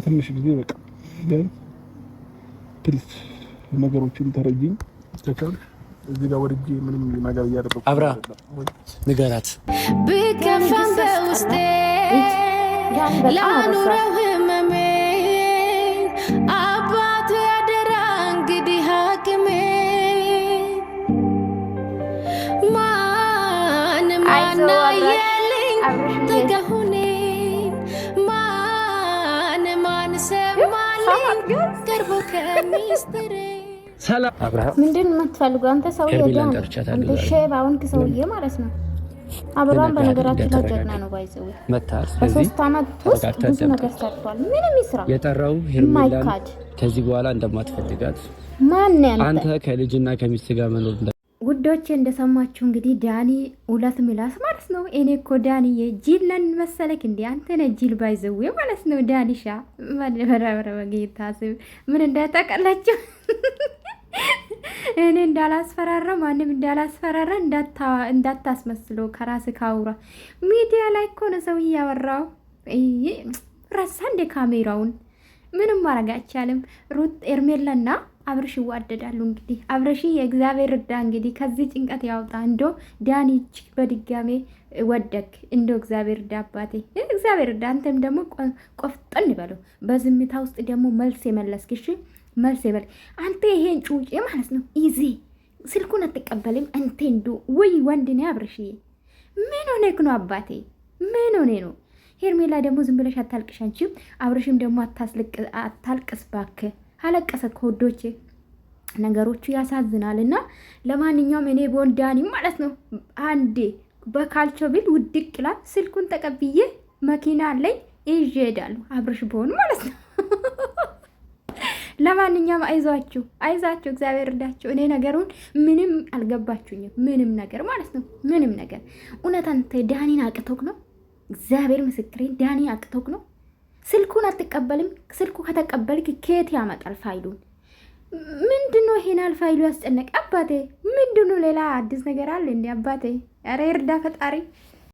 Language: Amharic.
ትንሽ ጊዜ በቃ ፕሊዝ ነገሮችን ተረጅኝ ተካል እዚህ ጋር ወርጄ ምንም ነገር እያደረኩ አብራ ንገራት ብከፋም በውስጤ ላኑረው ህመሜ አባቱ ያደራ እንግዲህ ሐኪሜ ማን ማናየልኝ ተገሁኔ ማን ሰማልኝ ቀርቦ ከሚስጥሬ ሰላም አብርሃም ምንድን ነው የምትፈልገው አንተ ሰውዬ? አንተ ሼባውን ሰውዬ ማለት ነው። አብርሃም በነገራችን ላይ ጀግና ነው። ባይዘው መታር በሶስት አመት ውስጥ ብዙ ነገር ሰርቷል። ምንም ይስራ የጠራው ሄርሜላን ከዚህ በኋላ እንደማትፈልጋት ማን ያንተ አንተ ከልጅና ከሚስት ጋር መኖር ውዶቼ እንደሰማችሁ እንግዲህ ዳኒ ሁለት ምላስ ማለት ነው። እኔ እኮ ዳኒ ጂል ነን መሰለክ እንዴ? አንተ ነህ ጂል ባይዘው ማለት ነው። ዳኒሻ ማደረበረ በጌታ ስም ምን እንዳታቀላችሁ እኔ እንዳላስፈራራ ማንም እንዳላስፈራራ እንዳታስመስለው ከራስ ካውራ ሚዲያ ላይ እኮ ነው ሰው እያወራው ረሳ እንደ ካሜራውን ምንም ማድረግ አይቻልም። ሩት ኤርሜላና አብርሽ ይዋደዳሉ። እንግዲህ አብርሽ የእግዚአብሔር እርዳ እንግዲህ ከዚህ ጭንቀት ያውጣ። እንዶ ዳኒች በድጋሜ ወደክ እንዶ እግዚአብሔር እርዳ አባቴ፣ እግዚአብሔር እርዳ። አንተም ደግሞ ቆፍጠን በለው። በዝምታ ውስጥ ደግሞ መልስ የመለስክሽ መልስ ይበል። አንተ ይሄን ጩጬ ማለት ነው ኢዚ ስልኩን አትቀበልም አንተ እንዶ ወይ ወንድ ነህ አብርሽዬ። ምን ሆነክ ነው አባቴ? ምን ሆነ ነው? ሄርሜላ ደግሞ ዝም ብለሽ አታልቅሽ አንቺም። አብርሽም ደግሞ አታልቅስ ባክህ። አለቀሰ ከወዶቼ ነገሮቹ ያሳዝናልና ለማንኛውም እኔ ቦንዳኒ ማለት ነው አንዴ በካልቾ ቢል ውድቅ ይላል። ስልኩን ተቀብዬ መኪና ላይ ይዤ እሄዳለሁ አብርሽ ቦን ማለት ነው። ለማንኛውም አይዟችሁ እግዚአብሔር እርዳችሁ። እኔ ነገሩን ምንም አልገባችሁኝም። ምንም ነገር ማለት ነው ምንም ነገር እውነት አንተ ዳኒን አቅቶክ ነው? እግዚአብሔር ምስክሬን ዳኒ አቅቶክ ነው? ስልኩን አትቀበልም? ስልኩ ከተቀበልክ ከየት ያመጣል ፋይሉን? ምንድነው ይሄናል ፋይሉ ያስጨነቀ አባቴ? ምንድነው ሌላ አዲስ ነገር አለ እንዴ አባቴ? ኧረ ይርዳ ፈጣሪ።